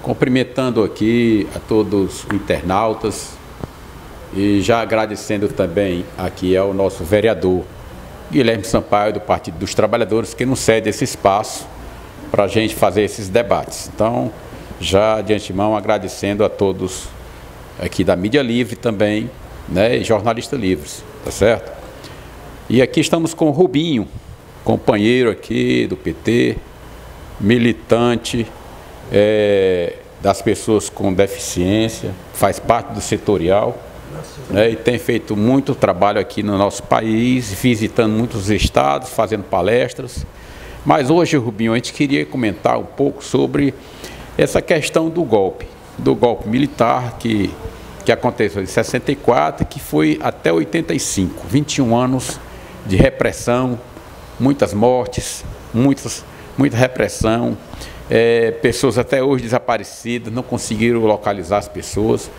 cumprimentando aqui a todos os internautas e já agradecendo também aqui ao nosso vereador Guilherme Sampaio, do Partido dos Trabalhadores, que nos cede esse espaço para a gente fazer esses debates. Então, já de antemão agradecendo a todos aqui da mídia livre também, né, e jornalistas livres, tá certo? E aqui estamos com o Rubinho, companheiro aqui do PT, militante das pessoas com deficiência, faz parte do setorial, né, e tem feito muito trabalho aqui no nosso país, visitando muitos estados, fazendo palestras. Mas hoje, Rubinho, a gente queria comentar um pouco sobre essa questão do golpe militar que aconteceu em 64 e que foi até 85, 21 anos de repressão, muitas mortes, muita repressão, pessoas até hoje desaparecidas, não conseguiram localizar as pessoas.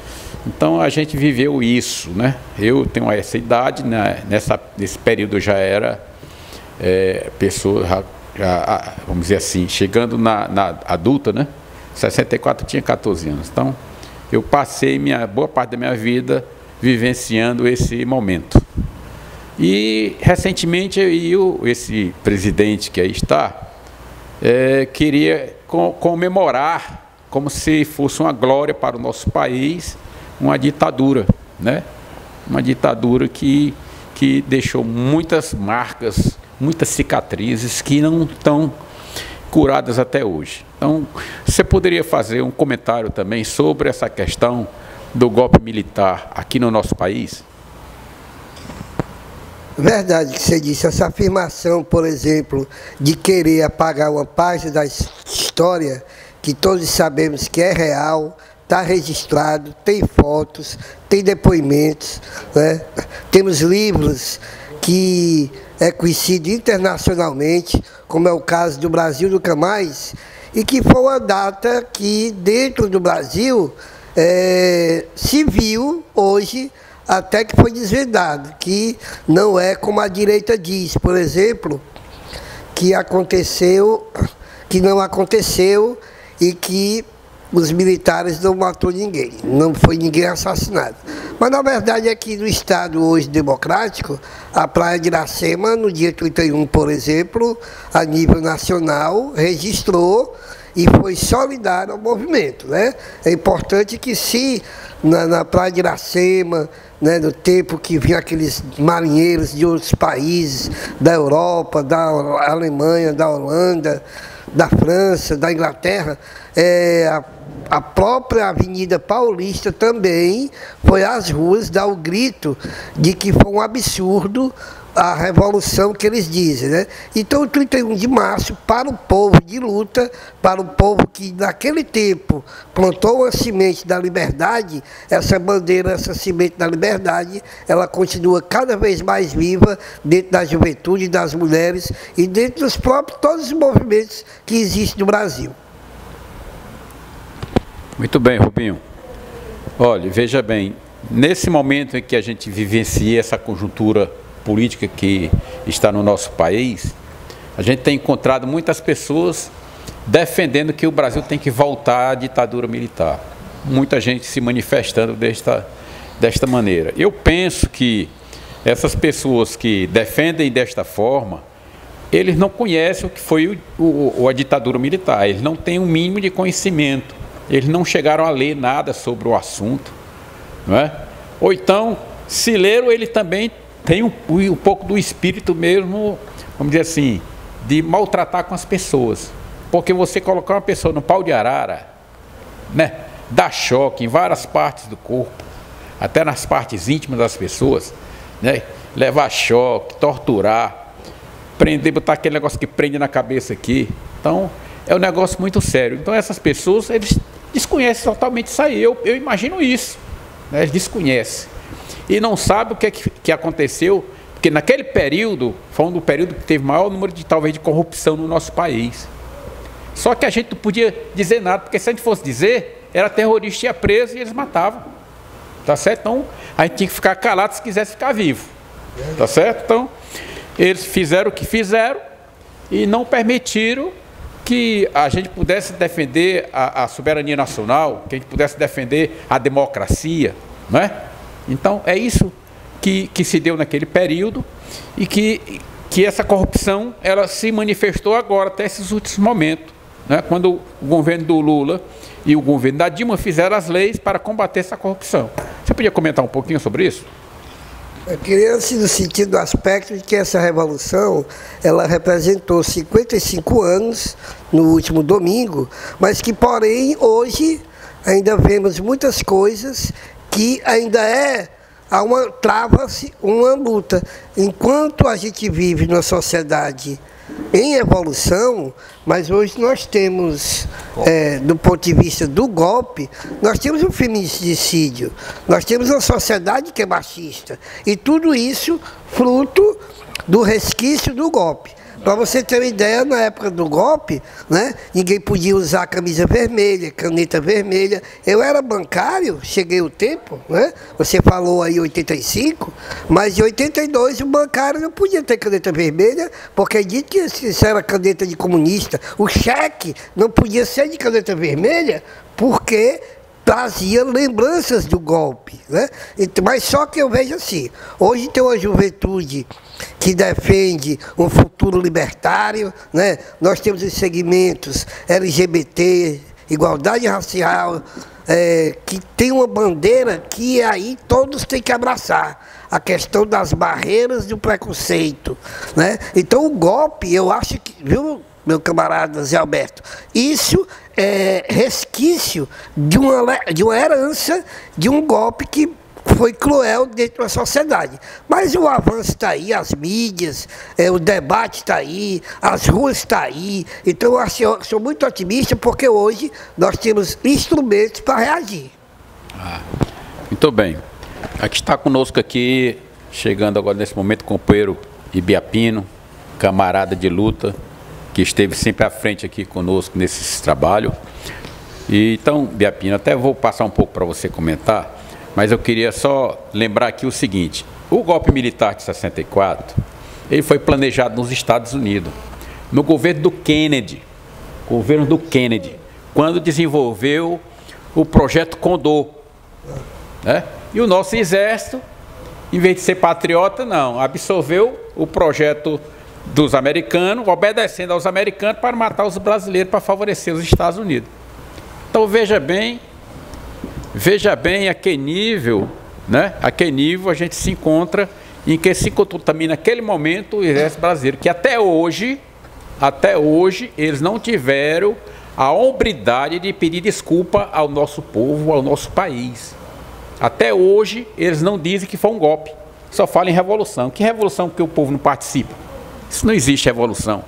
Então a gente viveu isso, né? Eu tenho essa idade, né? Nesse período eu já era pessoa, vamos dizer assim, chegando na adulta, né? 64 eu tinha 14 anos. Então eu passei boa parte da minha vida vivenciando esse momento. E recentemente esse presidente que aí está queria comemorar como se fosse uma glória para o nosso país, uma ditadura, né? Uma ditadura que deixou muitas marcas, muitas cicatrizes que não estão curadas até hoje. Então, você poderia fazer um comentário também sobre essa questão do golpe militar aqui no nosso país? Verdade que você disse, essa afirmação, por exemplo, de querer apagar uma página da história, que todos sabemos que é real, está registrado, tem fotos, tem depoimentos, né? Temos livros que é conhecido internacionalmente, como é o caso do Brasil Nunca Mais, e que foi uma data que dentro do Brasil se viu hoje, até que foi desvendado, que não é como a direita diz, por exemplo, que não aconteceu e que os militares não matou ninguém, não foi ninguém assassinado. Mas na verdade aqui no estado hoje democrático, a Praia de Iracema, no dia 31, por exemplo, a nível nacional, registrou e foi solidário ao movimento, né? É importante que se na Praia de Iracema, né, no tempo que vinham aqueles marinheiros de outros países, da Europa, da Alemanha, da Holanda, da França, da Inglaterra, a própria Avenida Paulista também foi às ruas dar o grito de que foi um absurdo a revolução que eles dizem, né? Então, o 31 de março, para o povo de luta, para o povo que naquele tempo plantou a semente da liberdade, essa bandeira, essa semente da liberdade, ela continua cada vez mais viva dentro da juventude, das mulheres e dentro dos próprios, todos os movimentos que existem no Brasil. Muito bem, Rubinho. Olha, veja bem, nesse momento em que a gente vivencia essa conjuntura política que está no nosso país, a gente tem encontrado muitas pessoas defendendo que o Brasil tem que voltar à ditadura militar. Muita gente se manifestando desta maneira. Eu penso que essas pessoas que defendem desta forma, eles não conhecem o que foi a ditadura militar, eles não têm um mínimo de conhecimento, eles não chegaram a ler nada sobre o assunto, não é? Ou então, se leram, ele também tem um pouco do espírito mesmo, vamos dizer assim, de maltratar com as pessoas. Porque você colocar uma pessoa no pau de arara, né, dá choque em várias partes do corpo, até nas partes íntimas das pessoas, né, levar choque, torturar, prender, botar aquele negócio que prende na cabeça aqui. Então, é um negócio muito sério. Então, essas pessoas, eles desconhecem totalmente isso aí. Eu imagino isso, né, eles desconhecem. E não sabe o que aconteceu, porque naquele período, foi um do período que teve maior número talvez de corrupção no nosso país. Só que a gente não podia dizer nada, porque se a gente fosse dizer, era terrorista, ia preso e eles matavam. Tá certo? Então, a gente tinha que ficar calado se quisesse ficar vivo. Tá certo? Então, eles fizeram o que fizeram e não permitiram que a gente pudesse defender a soberania nacional, que a gente pudesse defender a democracia, não é? Então, é isso que se deu naquele período e que essa corrupção ela se manifestou agora, até esses últimos momentos, né? Quando o governo do Lula e o governo da Dilma fizeram as leis para combater essa corrupção. Você podia comentar um pouquinho sobre isso? Eu queria, assim, no sentido do aspecto de que essa revolução, ela representou 55 anos no último domingo, mas que, porém, hoje ainda vemos muitas coisas que ainda trava-se uma luta. Enquanto a gente vive numa sociedade em evolução, mas hoje nós temos, do ponto de vista do golpe, nós temos um feminicídio, nós temos uma sociedade que é machista, e tudo isso fruto do resquício do golpe. Para você ter uma ideia, na época do golpe, né, ninguém podia usar camisa vermelha, caneta vermelha. Eu era bancário, cheguei o tempo, né? Você falou aí 85, mas em 82 o bancário não podia ter caneta vermelha, porque disse que isso era caneta de comunista. O cheque não podia ser de caneta vermelha, porque trazia lembranças do golpe, né? Mas só que eu vejo assim, hoje tem uma juventude que defende um futuro libertário, né? Nós temos os segmentos LGBT, igualdade racial, que tem uma bandeira que aí todos têm que abraçar, a questão das barreiras do preconceito, né? Então o golpe, eu acho que, viu, meu camarada Zé Alberto, isso é resquício de uma herança de um golpe que foi cruel dentro da sociedade. Mas o avanço está aí, as mídias, o debate está aí, as ruas estão aí. Então eu sou muito otimista porque hoje nós temos instrumentos para reagir. Muito bem. Aqui está conosco aqui, chegando agora nesse momento, o companheiro Ibiapino, camarada de luta, que esteve sempre à frente aqui conosco nesse trabalho. E, então, Ibiapino, até vou passar um pouco para você comentar, mas eu queria só lembrar aqui o seguinte: o golpe militar de 64, ele foi planejado nos Estados Unidos, no governo do Kennedy, quando desenvolveu o projeto Condor, né? E o nosso exército, em vez de ser patriota, não, absorveu o projeto dos americanos, obedecendo aos americanos para matar os brasileiros, para favorecer os Estados Unidos. Então veja bem a que nível, né? A que nível a gente se encontra, em que se encontrou também naquele momento o exército brasileiro, que até hoje eles não tiveram a hombridade de pedir desculpa ao nosso povo, ao nosso país. Até hoje eles não dizem que foi um golpe, só falam em revolução. Que revolução que o povo não participa? Isso não existe revolução.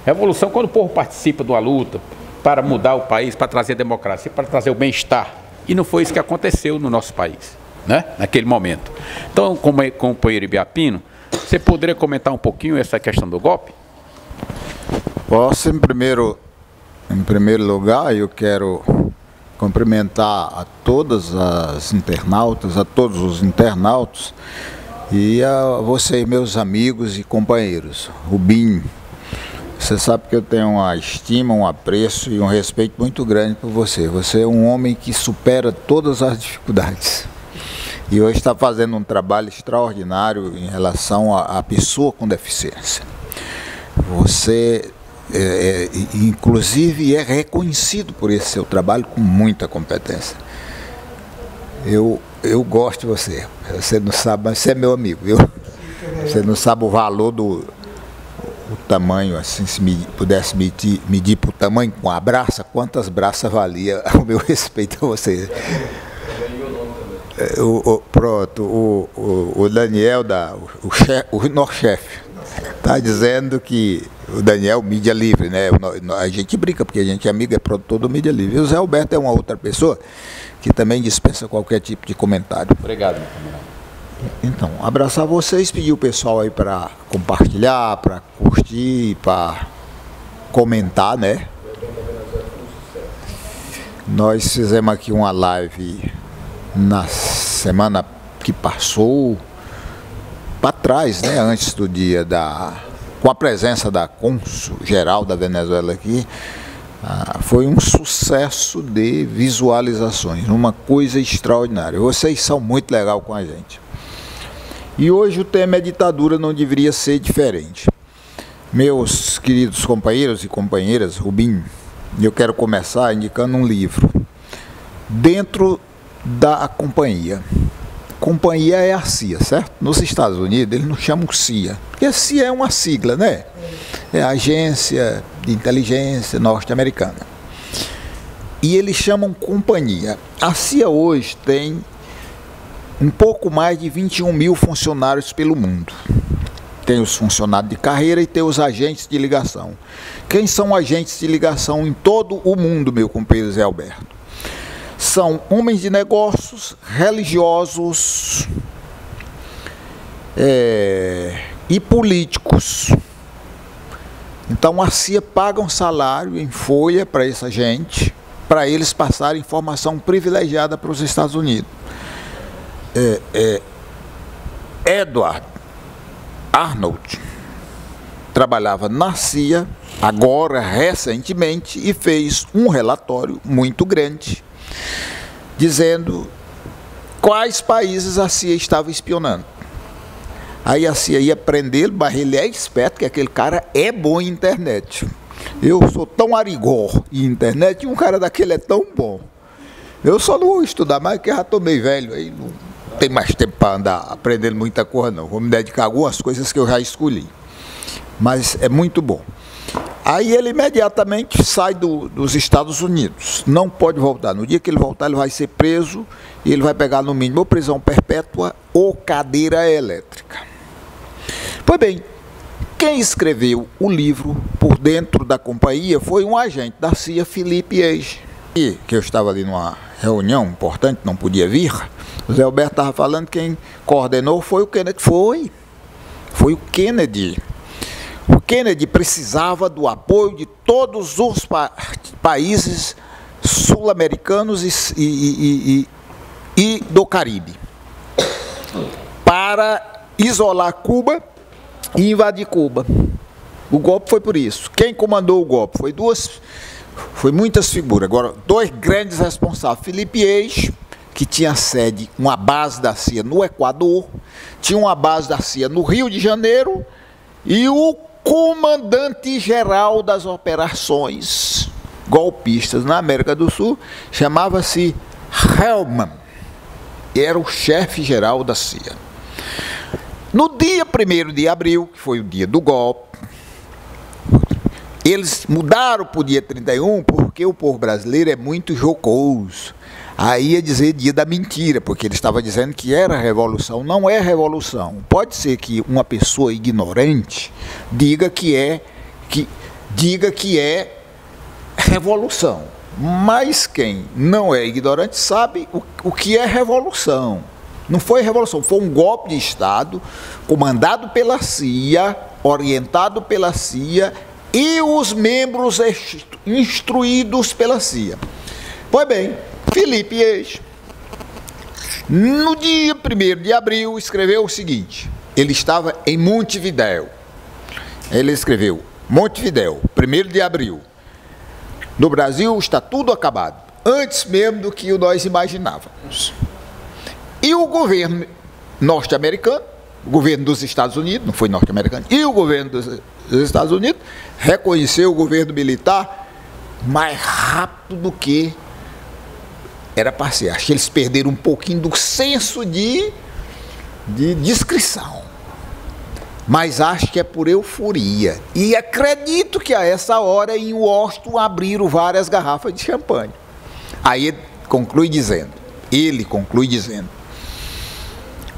Revolução quando o povo participa de uma luta para mudar o país, para trazer a democracia, para trazer o bem-estar. E não foi isso que aconteceu no nosso país, né? Naquele momento. Então, como companheiro Ibiapino, você poderia comentar um pouquinho essa questão do golpe? Posso, em primeiro lugar, eu quero cumprimentar a todas as internautas, a todos os internautas, e a vocês, meus amigos e companheiros. Rubinho, você sabe que eu tenho uma estima, um apreço e um respeito muito grande por você. Você é um homem que supera todas as dificuldades. E hoje está fazendo um trabalho extraordinário em relação à pessoa com deficiência. Você, inclusive, é reconhecido por esse seu trabalho com muita competência. Eu gosto de você. Você não sabe, mas você é meu amigo, viu? Você não sabe o valor o tamanho, assim, se pudesse medir por tamanho com a braça, quantas braças valia o meu respeito a você. O Daniel, o Norchefe, está dizendo que o Daniel, mídia livre, né? A gente brinca porque a gente é amigo, é produtor do mídia livre. E o Zé Alberto é uma outra pessoa que também dispensa qualquer tipo de comentário. Obrigado, meu camarada. Então, abraçar vocês, pedir o pessoal aí para compartilhar, para curtir, para comentar, né? Nós fizemos aqui uma live na semana que passou, para trás, né? Antes do dia com a presença da cônsul-geral da Venezuela aqui, foi um sucesso de visualizações, uma coisa extraordinária. Vocês são muito legais com a gente. E hoje o tema é ditadura, não deveria ser diferente. Meus queridos companheiros e companheiras, Rubinho, eu quero começar indicando um livro. Dentro da companhia. Companhia é a CIA, certo? Nos Estados Unidos eles não chamam CIA, porque a CIA é uma sigla, né? É a Agência de Inteligência Norte-Americana. E eles chamam companhia. A CIA hoje tem um pouco mais de 21 mil funcionários pelo mundo. Tem os funcionários de carreira e tem os agentes de ligação. Quem são agentes de ligação em todo o mundo, meu companheiro Zé Alberto? São homens de negócios, religiosos e políticos. Então a CIA paga um salário em folha para essa gente, para eles passarem informação privilegiada para os Estados Unidos. Edward Arnold trabalhava na CIA, agora recentemente, e fez um relatório muito grande, dizendo quais países a CIA estava espionando. Aí a CIA ia prendê-lo, mas ele é esperto, que aquele cara é bom em internet. Eu sou tão arigó em internet e um cara daquele é tão bom. Eu só não vou estudar mais, porque já estou meio velho, aí não tem mais tempo para andar aprendendo muita coisa não. Vou me dedicar a algumas coisas que eu já escolhi. Mas é muito bom. Aí ele imediatamente sai dos Estados Unidos. Não pode voltar. No dia que ele voltar, ele vai ser preso e ele vai pegar no mínimo ou prisão perpétua ou cadeira elétrica. Pois bem, quem escreveu o livro Por Dentro da Companhia foi um agente da CIA, Felipe Age. E que eu estava ali numa reunião importante, não podia vir. O Zé Alberto estava falando, quem coordenou foi o Kennedy. Foi o Kennedy. O Kennedy precisava do apoio de todos os países sul-americanos e do Caribe para isolar Cuba e invadir Cuba. O golpe foi por isso. Quem comandou o golpe? Foi muitas figuras. Agora, dois grandes responsáveis. Felipe Age, que tinha sede, uma base da CIA no Equador, tinha uma base da CIA no Rio de Janeiro, e o comandante-geral das operações golpistas na América do Sul chamava-se Hellman. Era o chefe-geral da CIA. No dia 1º de abril, que foi o dia do golpe, eles mudaram para o dia 31 porque o povo brasileiro é muito jocoso. Aí ia dizer dia da mentira, porque ele estava dizendo que era revolução. Não é revolução. Pode ser que uma pessoa ignorante diga que é revolução. Mas quem não é ignorante sabe o que é revolução. Não foi revolução, foi um golpe de Estado comandado pela CIA, orientado pela CIA e os membros instruídos pela CIA. Pois bem, Felipe Age, no dia 1º de abril, escreveu o seguinte. Ele estava em Montevidéu. Ele escreveu: Montevidéu, 1º de abril. No Brasil está tudo acabado, antes mesmo do que nós imaginávamos. E o governo norte-americano, o governo dos Estados Unidos, não foi norte-americano, e o governo dos Estados Unidos reconheceu o governo militar mais rápido do que era para ser. Acho que eles perderam um pouquinho do senso de discrição. Mas acho que é por euforia. E acredito que a essa hora em Washington abriram várias garrafas de champanhe. Aí ele conclui dizendo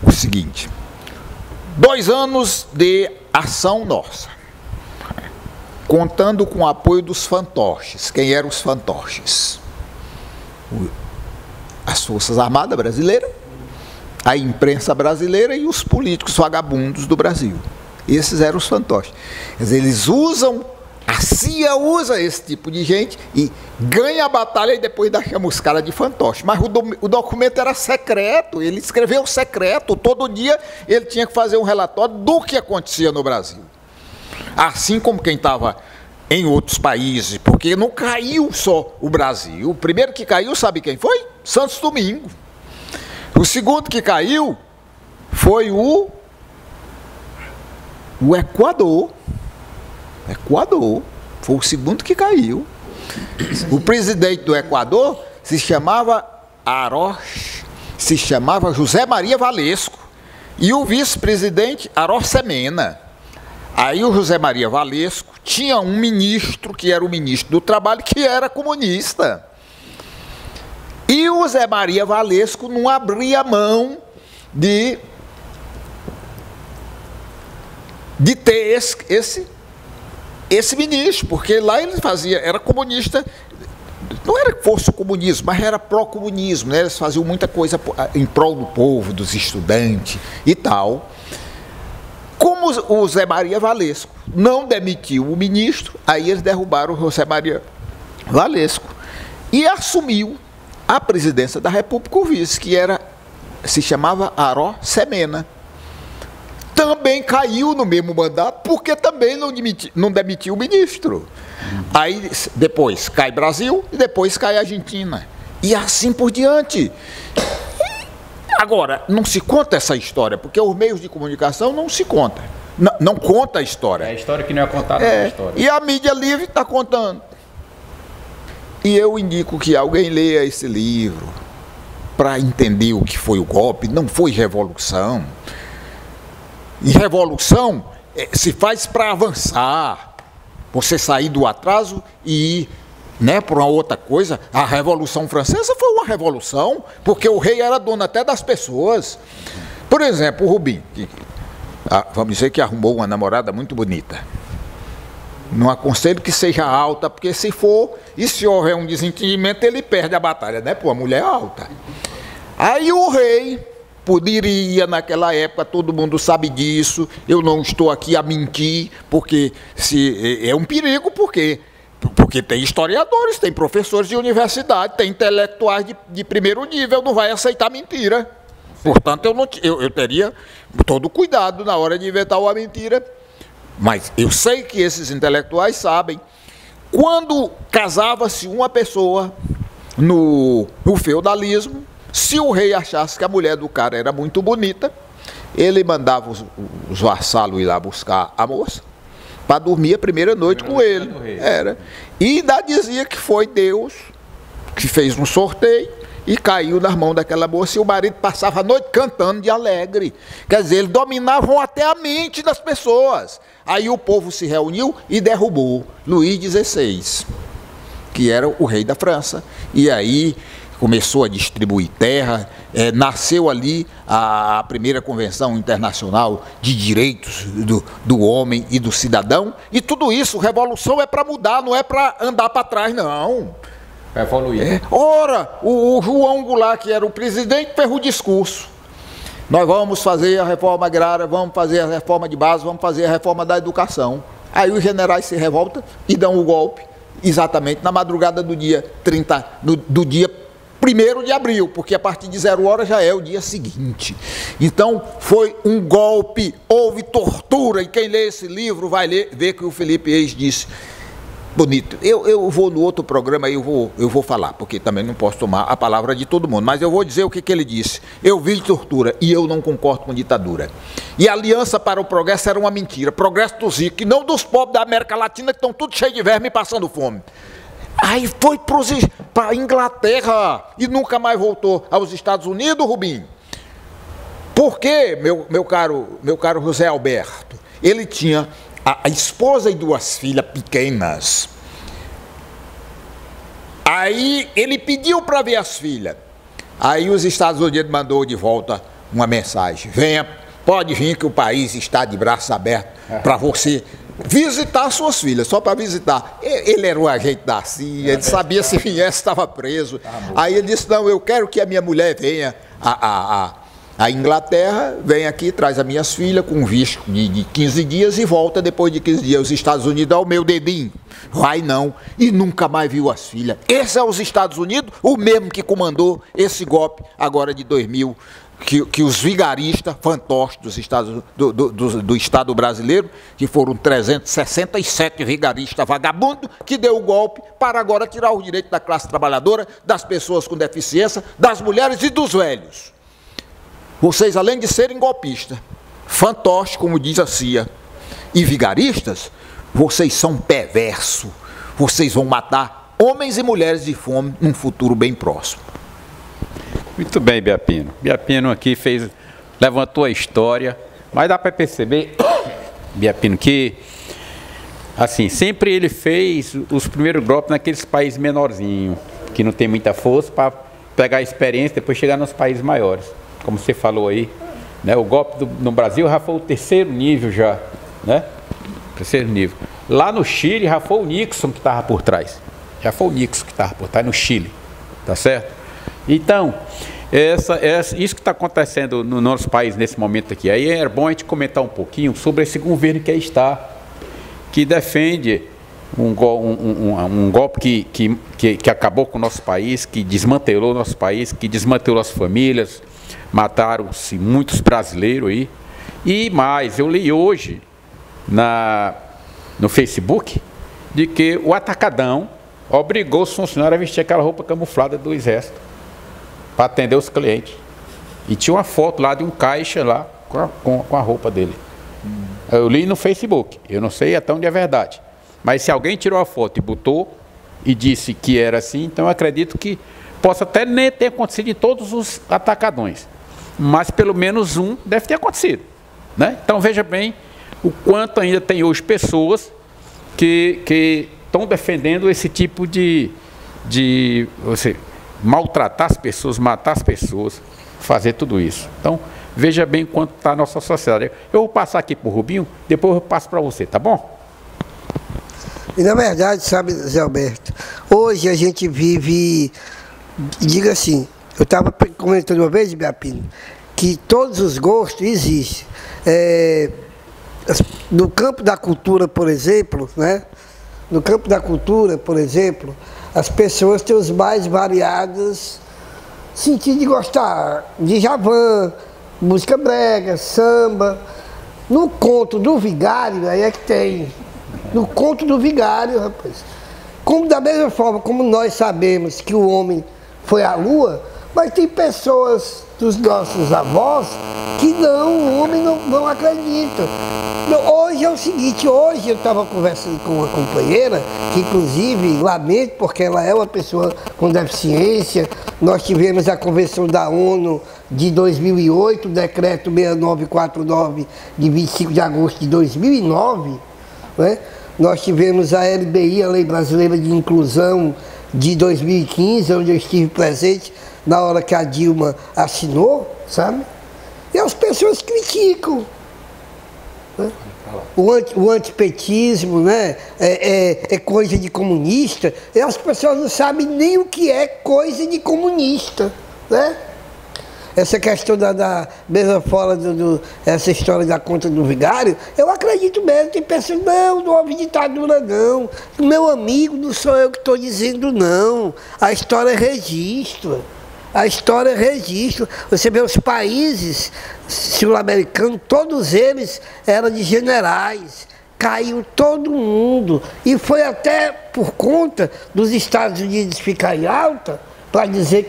o seguinte: 2 anos de ação nossa, contando com o apoio dos fantoches. Quem eram os fantoches? As Forças Armadas Brasileiras, a imprensa brasileira e os políticos vagabundos do Brasil. Esses eram os fantoches. Quer dizer, eles usam, a CIA usa esse tipo de gente e ganha a batalha e depois chama os caras de fantoche. Mas o documento era secreto, ele escreveu secreto. Todo dia ele tinha que fazer um relatório do que acontecia no Brasil. Assim como quem estava em outros países, porque não caiu só o Brasil. O primeiro que caiu, sabe quem foi? Santos Domingo. O segundo que caiu foi o Equador. Equador. Foi o segundo que caiu. O presidente do Equador se chamava José Maria Valesco. E o vice-presidente, Aroz Semena. Aí o José Maria Valesco tinha um ministro, que era o ministro do Trabalho, que era comunista. E o José Maria Valesco não abria mão de ter esse ministro, porque lá ele era comunista, não era que fosse o comunismo, mas era pró-comunismo, né? Eles faziam muita coisa em prol do povo, dos estudantes e tal. Como o José Maria Valesco não demitiu o ministro, aí eles derrubaram o José Maria Valesco e assumiu a presidência da República o vice, que se chamava Aroz Semena. Também caiu no mesmo mandato, porque também não demitiu o ministro. Aí depois cai Brasil e depois cai Argentina. E assim por diante. Agora, não se conta essa história, porque os meios de comunicação não se contam. Não conta a história. É a história que não é contada na história. E a mídia livre está contando. E eu indico que alguém leia esse livro para entender o que foi o golpe. Não foi revolução. E revolução se faz para avançar. Você sair do atraso e ir, né, para uma outra coisa. A Revolução Francesa foi uma revolução, porque o rei era dono até das pessoas. Por exemplo, o Rubim, vamos dizer que arrumou uma namorada muito bonita. Não aconselho que seja alta, porque se for, e se houver um desentendimento, ele perde a batalha, né, por uma mulher alta. Aí o rei poderia, naquela época, todo mundo sabe disso, eu não estou aqui a mentir, porque é um perigo, porque tem historiadores, tem professores de universidade, tem intelectuais de primeiro nível, não vai aceitar mentira. Portanto, eu teria todo cuidado na hora de inventar uma mentira. Mas eu sei que esses intelectuais sabem. Quando casava-se uma pessoa no feudalismo, se o rei achasse que a mulher do cara era muito bonita, ele mandava os vassalos ir lá buscar a moça para dormir a primeira noite com ele. E ainda dizia que foi Deus que fez um sorteio e caiu nas mãos daquela moça, e o marido passava a noite cantando de alegre. Quer dizer, eles dominavam até a mente das pessoas. Aí o povo se reuniu e derrubou Luís XVI, que era o rei da França. E aí começou a distribuir terra, nasceu ali a primeira Convenção Internacional de Direitos do Homem e do Cidadão, e tudo isso, revolução é para mudar, não é para andar para trás, não. Para evoluir. Ora, o João Goulart, que era o presidente, fez o discurso. Nós vamos fazer a reforma agrária, vamos fazer a reforma de base, vamos fazer a reforma da educação. Aí os generais se revoltam e dão o golpe, exatamente na madrugada do dia 30, do dia 1º de abril, porque a partir de 0 horas já é o dia seguinte. Então, foi um golpe, houve tortura, e quem lê esse livro vai ver que o Felipe Eis disse, bonito, eu vou no outro programa, eu vou falar, porque também não posso tomar a palavra de todo mundo, mas eu vou dizer o que ele disse. Eu vi tortura e eu não concordo com ditadura. E a Aliança para o Progresso era uma mentira, progresso dos ricos, e não dos pobres da América Latina, que estão tudo cheios de verme e passando fome. Aí foi para a Inglaterra e nunca mais voltou aos Estados Unidos, Rubim. Por quê, meu caro José Alberto? Ele tinha a esposa e 2 filhas pequenas. Aí ele pediu para ver as filhas. Aí os Estados Unidos mandou de volta uma mensagem: venha, pode vir que o país está de braços abertos para você visitar suas filhas, só para visitar. Ele era um agente da CIA, ele sabia se viesse, estava preso. Aí ele disse, não, eu quero que a minha mulher venha a Inglaterra, vem aqui, traz as minhas filhas com um visto de 15 dias e volta depois de 15 dias. Os Estados Unidos dá o meu dedinho. Vai não. E nunca mais viu as filhas. Esse é os Estados Unidos, o mesmo que comandou esse golpe agora de 2000, que os vigaristas fantoches do Estado brasileiro, que foram 367 vigaristas vagabundos, que deu o golpe para agora tirar os direitos da classe trabalhadora, das pessoas com deficiência, das mulheres e dos velhos. Vocês, além de serem golpistas, fantoches, como diz a CIA, e vigaristas, vocês são perversos. Vocês vão matar homens e mulheres de fome num futuro bem próximo. Muito bem, Biapino. Biapino aqui levantou a história, mas dá para perceber, Biapino, que assim, sempre ele fez os primeiros golpes naqueles países menorzinhos, que não tem muita força, para pegar a experiência e depois chegar nos países maiores. Como você falou aí, né? O golpe no Brasil já foi o terceiro nível já, né? Terceiro nível. Lá no Chile já foi o Nixon que estava por trás. Já foi o Nixon que estava por trás no Chile, tá certo? Então, isso que está acontecendo no nosso país nesse momento aqui. Aí é bom a gente comentar um pouquinho sobre esse governo que aí está, que defende um golpe que acabou com o nosso país, que desmantelou o nosso país, que desmantelou as famílias, mataram-se muitos brasileiros aí. E mais, eu li hoje no Facebook de que o Atacadão obrigou os funcionários a vestir aquela roupa camuflada do Exército para atender os clientes. E tinha uma foto lá de um caixa lá com a roupa dele. Eu li no Facebook, eu não sei até onde é verdade. Mas se alguém tirou a foto e botou e disse que era assim, então eu acredito que possa até nem ter acontecido em todos os atacadões. Mas pelo menos um deve ter acontecido, né? Então veja bem o quanto ainda tem hoje pessoas que estão defendendo esse tipo de você maltratar as pessoas, matar as pessoas, fazer tudo isso. Então, veja bem quanto está a nossa sociedade. Eu vou passar aqui para o Rubinho, depois eu passo para você, tá bom? E na verdade, sabe, Zé Alberto, hoje a gente vive, diga assim, eu estava comentando uma vez, Biapino, que todos os gostos existem. No campo da cultura, por exemplo, né? No campo da cultura, por exemplo, as pessoas têm os mais variados sentidos de gostar. De Djavan, música brega, samba. No conto do Vigário, aí é que tem. No conto do Vigário, rapaz. Como da mesma forma como nós sabemos que o homem foi à lua, mas tem pessoas dos nossos avós que o homem não acredita. Hoje é o seguinte, hoje eu estava conversando com uma companheira, que inclusive lamento porque ela é uma pessoa com deficiência. Nós tivemos a Convenção da ONU de 2008, o decreto 6949 de 25 de agosto de 2009, né? Nós tivemos a LBI, a Lei Brasileira de Inclusão, de 2015, onde eu estive presente na hora que a Dilma assinou, sabe? E as pessoas criticam, né? O antipetismo, né? É coisa de comunista, e as pessoas não sabem nem o que é coisa de comunista, né? Essa questão da mesma forma, essa história da conta do Vigário, eu acredito mesmo, tem pessoas, não houve ditadura não, meu amigo, não sou eu que estou dizendo não, a história registra. A história é registro. Você vê os países sul-americanos, todos eles eram de generais. Caiu todo mundo. E foi até por conta dos Estados Unidos ficarem alta, para dizer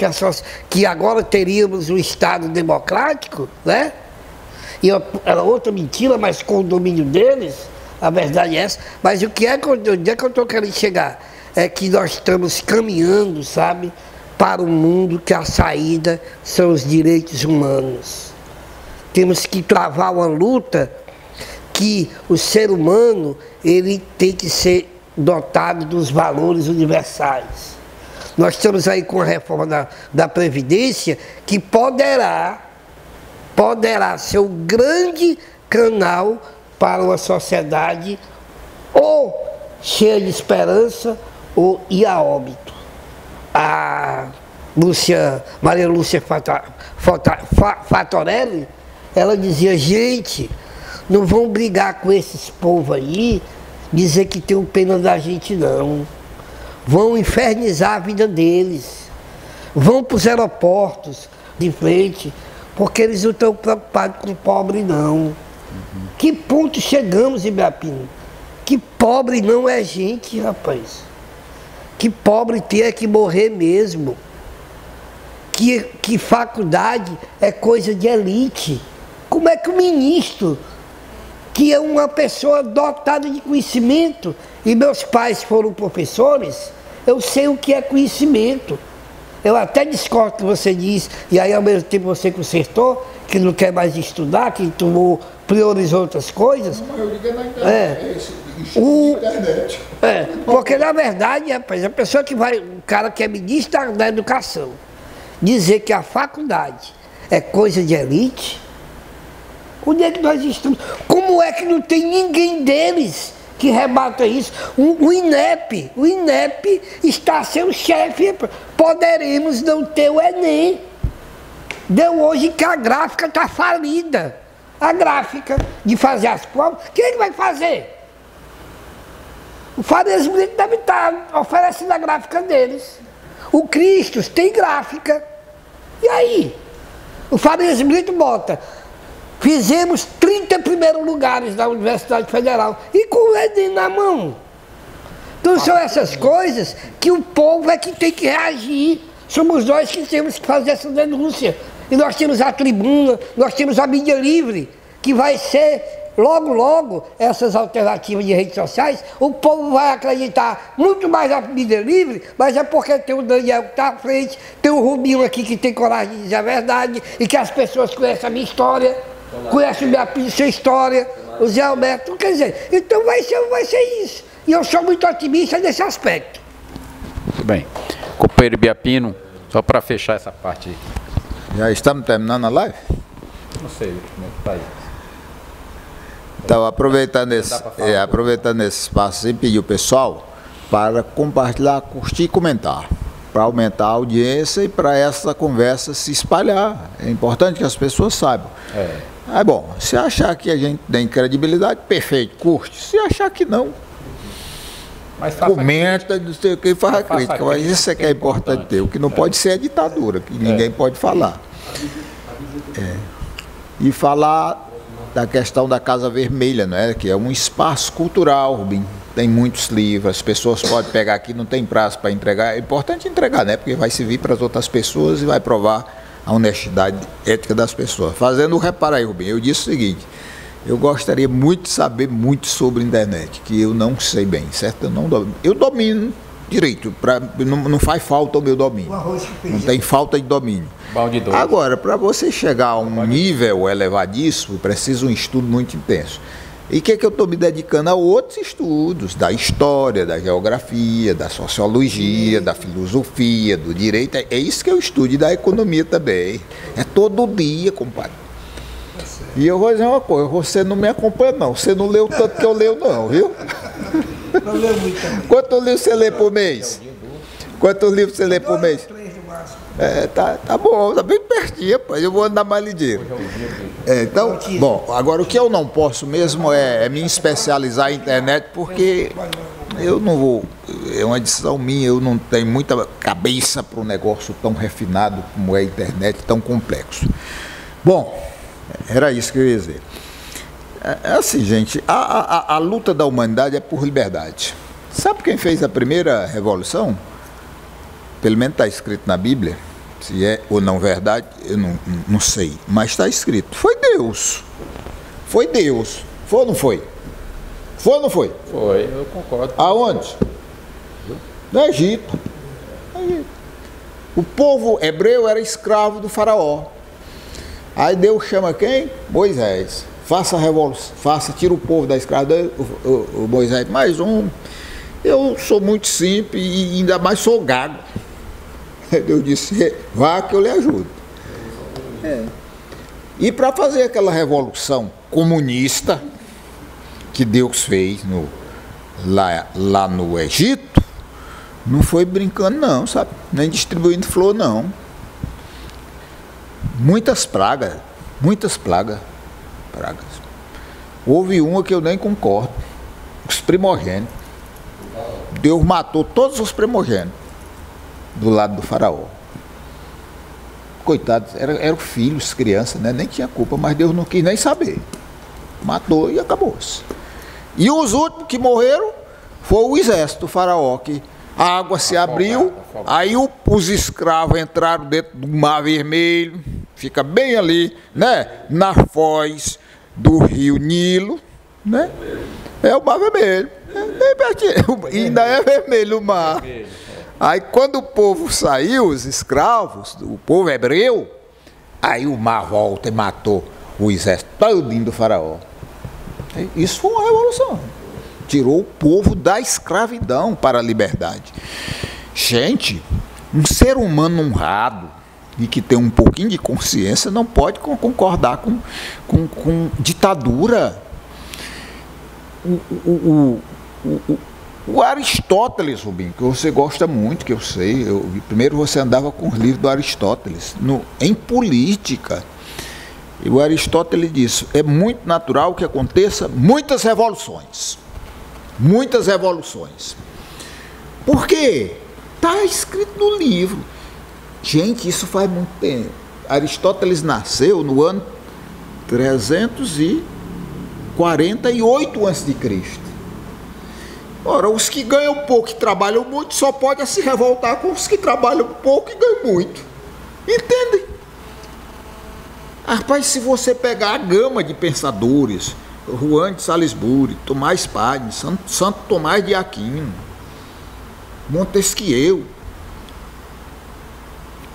que agora teríamos um Estado democrático, né? E era outra mentira, mas com o domínio deles, a verdade é essa. Mas onde é que eu estou querendo chegar? É que nós estamos caminhando, sabe? Para um mundo que a saída são os direitos humanos. Temos que travar uma luta que o ser humano ele tem que ser dotado dos valores universais. Nós estamos aí com a reforma da Previdência que poderá ser um grande canal para uma sociedade ou cheia de esperança ou ir a óbito. A Maria Lúcia Fatorelli, ela dizia, gente, não vão brigar com esses povos aí, dizer que tem pena da gente não. Vão infernizar a vida deles. Vão para os aeroportos de frente, porque eles não estão preocupados com o pobre, não. Que ponto chegamos, Ibiapina? Que pobre não é gente, rapaz. Que pobre tem que morrer mesmo. Que faculdade é coisa de elite. Como é que o ministro, que é uma pessoa dotada de conhecimento, e meus pais foram professores, eu sei o que é conhecimento. Eu até discordo que você diz, e aí ao mesmo tempo você consertou, que não quer mais estudar, que priorizou outras coisas. Não, eu digo na internet, internet. Porque na verdade, rapaz, a pessoa que vai, o cara que é ministro da educação, dizer que a faculdade é coisa de elite, onde é que nós estamos? Como é que não tem ninguém deles que rebata isso? O INEP está sendo chefe. Poderemos não ter o Enem. Deu hoje que a gráfica está falida. A gráfica de fazer as provas, quem é que vai fazer? O Farias Brito deve estar oferecendo a gráfica deles. O Cristos tem gráfica. E aí? O Farias Brito bota: fizemos 30 primeiros lugares da Universidade Federal. E com o Enem na mão. Então são essas coisas que o povo é que tem que reagir. Somos nós que temos que fazer essa denúncia. E nós temos a tribuna, nós temos a mídia livre, que vai ser, logo, logo, essas alternativas de redes sociais, o povo vai acreditar muito mais na mídia livre, mas é porque tem o Daniel que está à frente, tem o Rubinho aqui que tem coragem de dizer a verdade, e que as pessoas conhecem a minha história, conhecem a sua história, o Zé Alberto, quer dizer, então vai ser isso. E eu sou muito otimista nesse aspecto. Muito bem. Companheiro Ibiapino, só para fechar essa parte aí. Já estamos terminando a live? Não sei como é que está aí. Então, aproveitando esse espaço e pedir o pessoal para compartilhar, curtir e comentar, para aumentar a audiência e para essa conversa se espalhar. É importante que as pessoas saibam. É bom, se achar que a gente tem credibilidade, perfeito, curte. Se achar que não, mas comenta, não sei o que, faz a crítica. Mas isso é que é importante ter. O que não pode ser é ditadura, que ninguém pode falar. E falar da questão da Casa Vermelha, não é? Que é um espaço cultural, Rubim. Tem muitos livros, as pessoas podem pegar aqui, não tem prazo para entregar. É importante entregar, né? Porque vai servir para as outras pessoas e vai provar a honestidade ética das pessoas. Fazendo o reparo aí, Rubim, eu disse o seguinte: eu gostaria muito de saber muito sobre a internet, que eu não sei bem, certo? Eu domino direito, não faz falta o meu domínio. Não tem falta de domínio. Agora, para você chegar a um nível elevadíssimo, precisa um estudo muito intenso. E o que eu estou me dedicando a outros estudos, da história, da geografia, da sociologia, da filosofia, do direito. É isso que eu estudo, e da economia também. É todo dia, compadre. E eu vou dizer uma coisa: você não me acompanha não, você não leu tanto que eu leio não, viu? Não leu muito também. Quantos livros você lê por mês? Quantos livros você lê por mês? 3 no máximo. Tá bom, tá bem pertinho, eu vou andar mais ligeiro. Então, bom, agora o que eu não posso mesmo é me especializar em internet, porque eu não vou, é uma decisão minha, eu não tenho muita cabeça para um negócio tão refinado como é a internet, tão complexo. Bom, era isso que eu ia dizer. É assim, gente, a luta da humanidade é por liberdade. Sabe quem fez a primeira revolução? Pelo menos está escrito na Bíblia, se é ou não verdade, eu não sei, mas está escrito. Foi Deus. Foi Deus. Foi ou não foi? Foi ou não foi? Foi, eu concordo. Aonde? No Egito. O povo hebreu era escravo do faraó. Aí Deus chama quem? Moisés. Faça a revolução, tira o povo da escravidão. O Moisés, mais um. Eu sou muito simples e ainda mais sou gago. Deus disse: vá que eu lhe ajudo. E para fazer aquela revolução comunista que Deus fez lá no Egito, não foi brincando não, sabe? Nem distribuindo flor não. Muitas pragas. Houve uma que eu nem concordo: os primogênitos. Deus matou todos os primogênitos do lado do faraó. coitados, eram filhos, crianças, né? Nem tinha culpa, mas Deus não quis nem saber. Matou e acabou-se. E os últimos que morreram foi o exército, o faraó, que a água se abriu, aí os escravos entraram dentro do Mar Vermelho, fica bem ali, né? Na foz do rio Nilo, né? É o Mar Vermelho. Bem pertinho. E ainda é vermelho o mar. Aí quando o povo saiu, os escravos, o povo hebreu, aí o mar volta e matou o exército todinho do faraó. Isso foi uma revolução. Tirou o povo da escravidão para a liberdade. Gente, um ser humano honrado e que tem um pouquinho de consciência não pode concordar com ditadura. O Aristóteles, Rubinho, que você gosta muito, que eu sei, primeiro você andava com os livros do Aristóteles, em política. E o Aristóteles disse, é muito natural que aconteça muitas revoluções. Muitas revoluções. Por quê? Está escrito no livro. Gente, isso faz muito tempo. Aristóteles nasceu no ano 348 a.C. Ora, os que ganham pouco e trabalham muito só podem se revoltar com os que trabalham pouco e ganham muito. Entendem? Rapaz, se você pegar a gama de pensadores, Juan de Salisbury, Tomás Pagnes, Santo Tomás de Aquino, Montesquieu,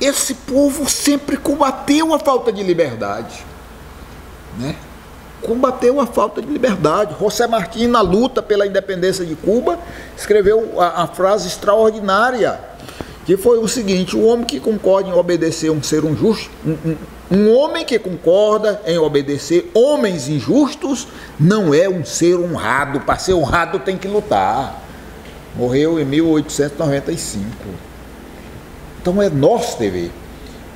esse povo sempre combateu a falta de liberdade, né? Combateu a falta de liberdade. José Martí, na luta pela independência de Cuba, escreveu a frase extraordinária, que foi o seguinte: o homem que concorda em obedecer um homem que concorda em obedecer homens injustos não é um ser honrado. Para ser honrado tem que lutar. Morreu em 1895. Então é nosso dever.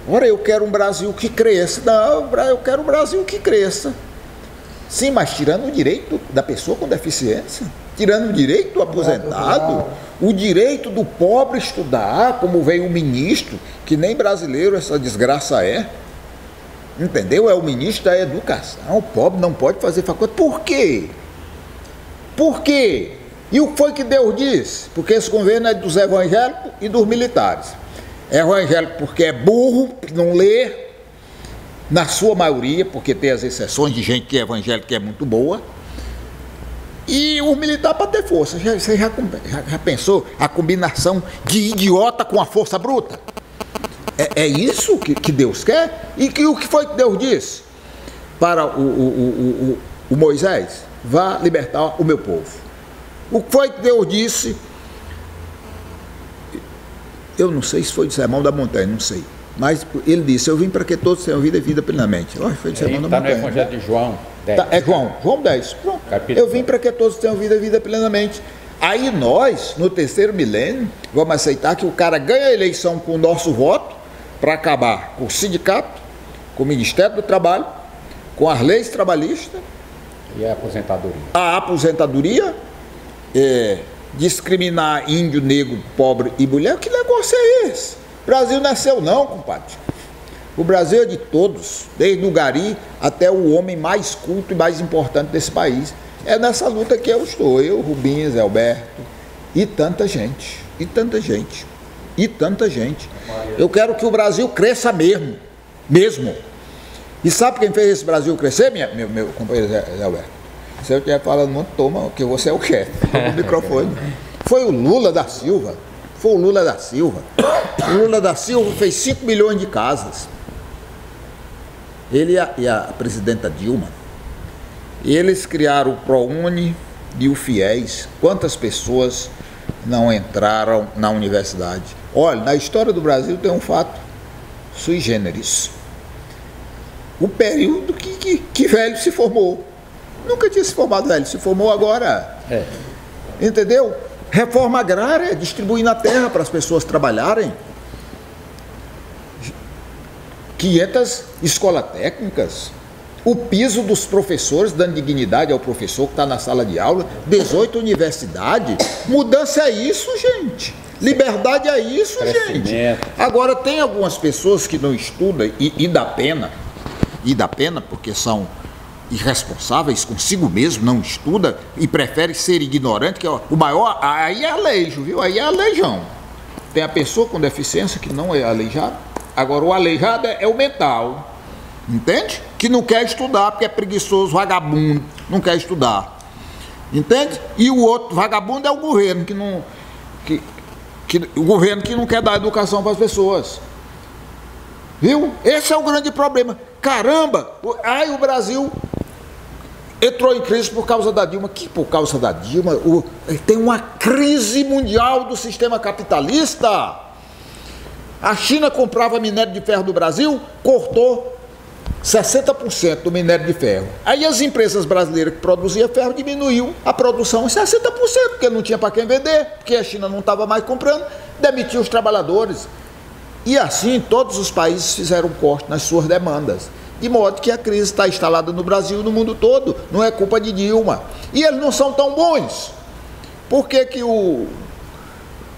Ora, eu quero um Brasil que cresça. Não, eu quero um Brasil que cresça. Sim, mas tirando o direito da pessoa com deficiência, tirando o direito do aposentado, o direito do pobre estudar, como veio o ministro, que nem brasileiro essa desgraça é. Entendeu? É o ministro da educação. O pobre não pode fazer faculdade. Por quê? Por quê? E o que foi que Deus disse? Porque esse governo é dos evangélicos e dos militares. É evangélico porque é burro, não lê, na sua maioria, porque tem as exceções de gente que é evangélica que é muito boa, e o militar para ter força. Você já pensou a combinação de idiota com a força bruta? É isso que Deus quer? E o que foi que Deus disse para o Moisés? Vá libertar o meu povo. O que foi que Deus disse? Eu não sei se foi de Sermão da Montanha, não sei. Mas ele disse, eu vim para que todos tenham vida e vida plenamente. Olha, foi de Sermão da Montanha. Está no Evangelho de João 10. É João 10. Pronto. Eu vim para que todos tenham vida e vida plenamente. Aí nós, no terceiro milênio, vamos aceitar que o cara ganha a eleição com o nosso voto para acabar com o sindicato, com o Ministério do Trabalho, com as leis trabalhistas. E a aposentadoria. A aposentadoria, discriminar índio, negro, pobre e mulher. Que negócio é esse? O Brasil não é seu não, compadre. O Brasil é de todos, desde o gari até o homem mais culto e mais importante desse país. É nessa luta que eu estou, eu, Rubinho, Zé Alberto, e tanta gente, e tanta gente, e tanta gente. Eu quero que o Brasil cresça mesmo. E sabe quem fez esse Brasil crescer, meu companheiro Zé Alberto? Se eu estiver falando muito, toma, que você é o chefe, toma o microfone. Foi o Lula da Silva. O Lula da Silva fez 5 milhões de casas. Ele e a presidenta Dilma. Eles criaram o ProUni e o FIES. Quantas pessoas não entraram na universidade? Olha, na história do Brasil tem um fato sui generis. O período que velho se formou. Nunca tinha se formado velho, se formou agora. Entendeu? Reforma agrária, distribuindo a terra para as pessoas trabalharem. 500 escolas técnicas. O piso dos professores, dando dignidade ao professor que está na sala de aula. 18 universidades. Mudança é isso, gente. Liberdade é isso, gente. Agora, tem algumas pessoas que não estudam e dá pena, porque são irresponsáveis consigo mesmo, não estuda e prefere ser ignorante, que é o maior, aí é aleijo, viu? Aí é aleijão. Tem a pessoa com deficiência que não é aleijada, agora o aleijado é o mental, entende? Que não quer estudar porque é preguiçoso, vagabundo, não quer estudar, entende? E o outro vagabundo é o governo, o governo que não quer dar educação para as pessoas, viu? Esse é o grande problema. Caramba, o Brasil entrou em crise por causa da Dilma. Que por causa da Dilma? Tem uma crise mundial do sistema capitalista. A China comprava minério de ferro do Brasil, cortou 60% do minério de ferro. Aí as empresas brasileiras que produziam ferro diminuiu a produção em 60%, porque não tinha para quem vender, porque a China não estava mais comprando, demitiu os trabalhadores. E assim todos os países fizeram um corte nas suas demandas. De modo que a crise está instalada no Brasil e no mundo todo. Não é culpa de Dilma. E eles não são tão bons. Por que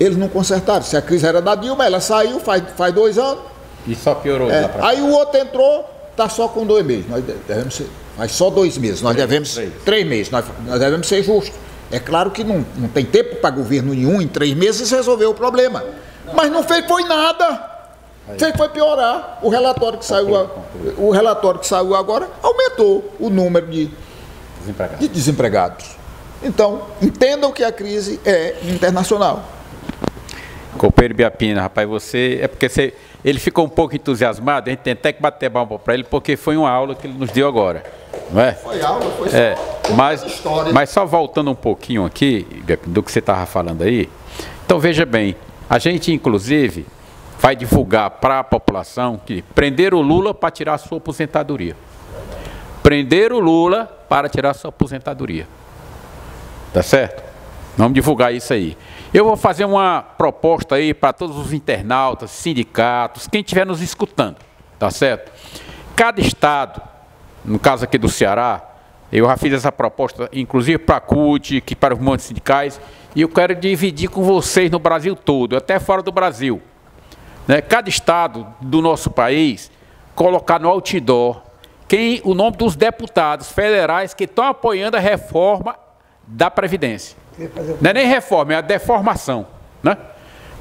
eles não consertaram? Se a crise era da Dilma, ela saiu faz 2 anos. E só piorou. Aí o outro entrou, está só com 2 meses. Nós devemos ser, mas só 2 meses. Nós devemos 3 meses. Nós devemos ser justos. É claro que não tem tempo para governo nenhum em 3 meses resolver o problema. Mas não foi nada. Foi piorar. O relatório que saiu agora aumentou o número de desempregados. Então, entendam que a crise é internacional. Copeiro Biapina, rapaz, ele ficou um pouco entusiasmado, a gente tem até que bater palma para ele, porque foi uma aula que ele nos deu agora, não é? Foi aula, foi só história. Mas só voltando um pouquinho aqui, do que você estava falando aí, então veja bem, a gente inclusive vai divulgar para a população que prenderam o Lula para tirar a sua aposentadoria. Prenderam o Lula para tirar a sua aposentadoria. Tá certo? Vamos divulgar isso aí. Eu vou fazer uma proposta aí para todos os internautas, sindicatos, quem estiver nos escutando. Tá certo? Cada estado, no caso aqui do Ceará, eu já fiz essa proposta, inclusive para a CUT, que para os movimentos sindicais, e eu quero dividir com vocês no Brasil todo, até fora do Brasil. Cada estado do nosso país colocar no outdoor o nome dos deputados federais que estão apoiando a reforma da Previdência. Não é nem reforma, é a deformação, né?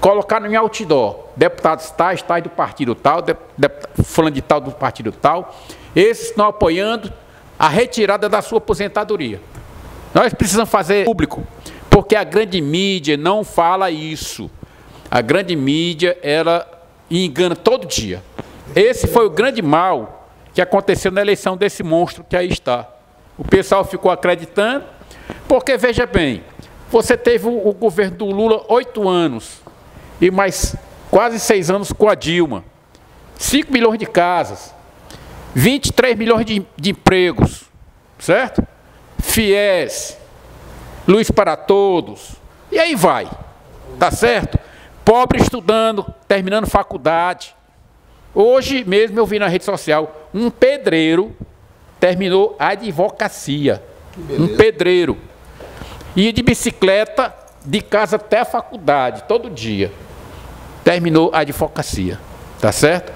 Colocar no outdoor deputados tais do partido tal, fulano de tal do partido tal, esses estão apoiando a retirada da sua aposentadoria. Nós precisamos fazer público, porque a grande mídia não fala isso. A grande mídia, ela engana todo dia. Esse foi o grande mal que aconteceu na eleição desse monstro que aí está. O pessoal ficou acreditando, porque, veja bem, você teve o governo do Lula 8 anos, e mais quase 6 anos com a Dilma. 5 milhões de casas, 23 milhões de empregos, certo? FIES, Luz para Todos, e aí vai, tá certo? Pobre estudando, terminando faculdade. Hoje mesmo eu vi na rede social, um pedreiro terminou a advocacia. Um pedreiro. Ia de bicicleta de casa até a faculdade, todo dia. Terminou a advocacia, tá certo?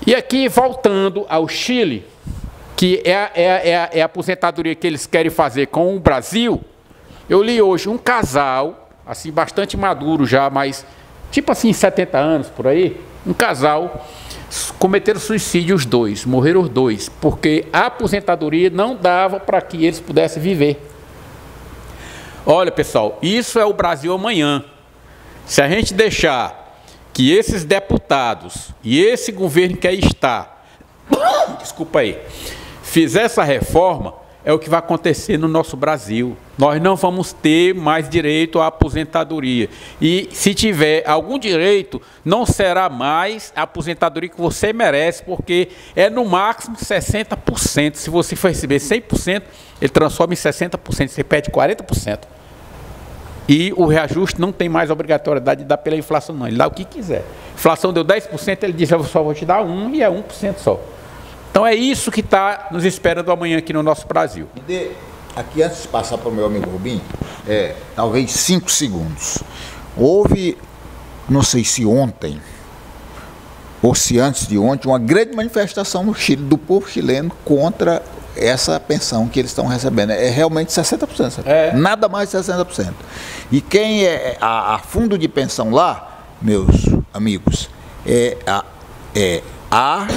E aqui, voltando ao Chile, que é a aposentadoria que eles querem fazer com o Brasil, eu li hoje um casal, assim, bastante maduro já, mas tipo assim, 70 anos, por aí, um casal, cometeram suicídio os dois, morreram os dois, porque a aposentadoria não dava para que eles pudessem viver. Olha, pessoal, isso é o Brasil amanhã. Se a gente deixar que esses deputados e esse governo que aí está, desculpa aí, fizer essa reforma, é o que vai acontecer no nosso Brasil. Nós não vamos ter mais direito à aposentadoria. E se tiver algum direito, não será mais a aposentadoria que você merece, porque é no máximo 60%. Se você for receber 100%, ele transforma em 60%, você perde 40%. E o reajuste não tem mais obrigatoriedade de dar pela inflação, não. Ele dá o que quiser. A inflação deu 10%, ele diz, eu só vou te dar 1%, e é 1% só. Então é isso que está nos esperando amanhã aqui no nosso Brasil. Aqui, antes de passar para o meu amigo Rubinho, talvez 5 segundos. Houve não sei se ontem, ou se antes de ontem, uma grande manifestação no Chile, do povo chileno, contra essa pensão que eles estão recebendo. É realmente 60%, nada mais de 60%. E quem é a fundo de pensão lá, meus amigos, é a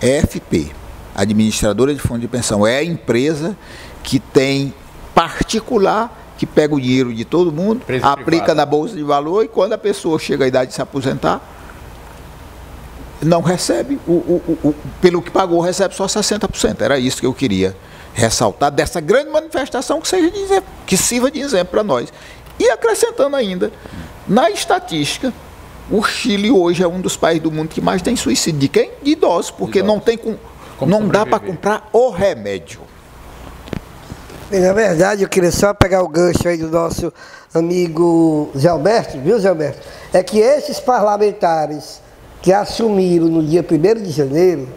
AFP, Administradora de Fundo de Pensão. É a empresa que tem particular, que pega o dinheiro de todo mundo, aplica na Bolsa de Valor, e quando a pessoa chega à idade de se aposentar, não recebe, pelo que pagou, recebe só 60%. Era isso que eu queria ressaltar dessa grande manifestação, que sirva de exemplo para nós. E acrescentando ainda, na estatística, o Chile hoje é um dos países do mundo que mais tem suicídio. De quem? De idosos, porque não tem não dá para comprar o remédio. Bem, na verdade, eu queria só pegar o gancho aí do nosso amigo Zé Alberto, viu, Zé Alberto? É que esses parlamentares que assumiram no dia 1º de janeiro,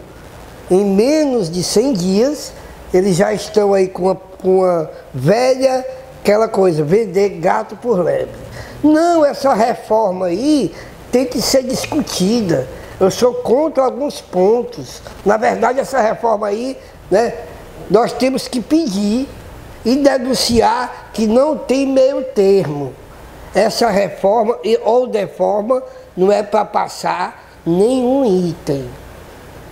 em menos de 100 dias, eles já estão aí com uma velha, aquela coisa, vender gato por lebre. Não, essa reforma aí tem que ser discutida. Eu sou contra alguns pontos. Na verdade, essa reforma aí, né, nós temos que pedir e denunciar que não tem meio termo. Essa reforma ou deforma não é para passar nenhum item.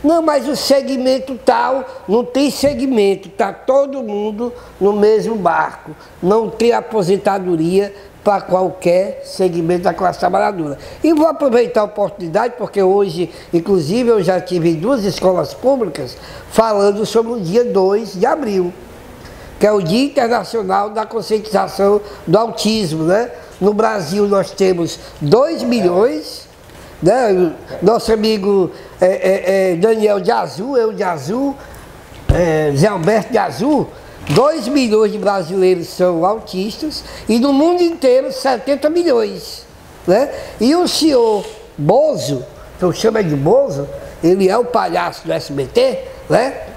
Não, mas o segmento tal, não tem segmento, está todo mundo no mesmo barco. Não tem aposentadoria para qualquer segmento da classe trabalhadora. E vou aproveitar a oportunidade, porque hoje, inclusive, eu já tive em 2 escolas públicas falando sobre o dia 2 de abril, que é o Dia Internacional da Conscientização do Autismo, né? No Brasil nós temos 2 milhões, né? Nosso amigo Daniel de Azul, eu de Azul, Zé Alberto de Azul, 2 milhões de brasileiros são autistas e no mundo inteiro 70 milhões. Né? E o senhor Bozo, que eu chamo de Bozo, ele é o palhaço do SBT, né?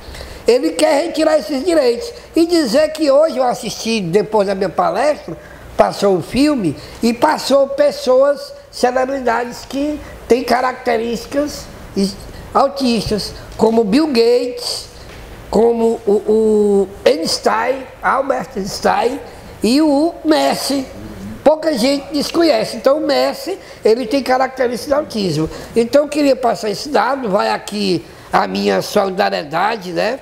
Ele quer retirar esses direitos e dizer que hoje eu assisti, depois da minha palestra, passou o filme e passou pessoas, celebridades que têm características autistas, como Bill Gates, como o Einstein, Albert Einstein e o Messi. Pouca gente desconhece. Então o Messi, ele tem características de autismo. Então eu queria passar esse dado, vai aqui a minha solidariedade, né?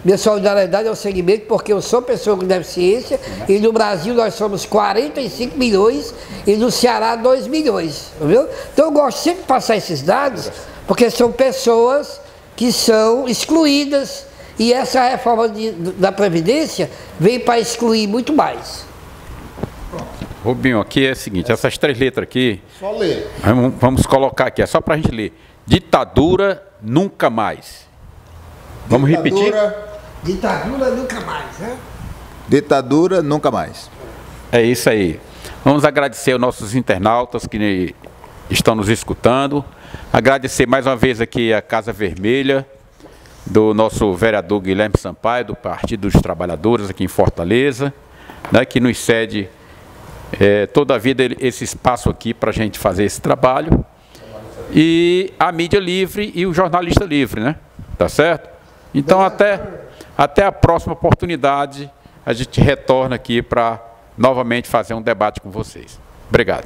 Minha solidariedade ao segmento, porque eu sou pessoa com deficiência e no Brasil nós somos 45 milhões e no Ceará 2 milhões, viu? Então eu gosto sempre de passar esses dados, porque são pessoas que são excluídas e essa reforma da Previdência vem para excluir muito mais. Rubinho, aqui é o seguinte, essas 3 letras aqui, só ler. Vamos colocar aqui, é só para a gente ler. Ditadura nunca mais. Vamos repetir? Ditadura nunca mais, né? Ditadura nunca mais. É isso aí. Vamos agradecer aos nossos internautas que estão nos escutando. Agradecer mais uma vez aqui a Casa Vermelha, do nosso vereador Guilherme Sampaio, do Partido dos Trabalhadores aqui em Fortaleza, né, que nos cede toda a vida esse espaço aqui para a gente fazer esse trabalho. E a mídia livre e o jornalista livre, né? Tá certo? Então, até a próxima oportunidade, a gente retorna aqui para novamente fazer um debate com vocês. Obrigado.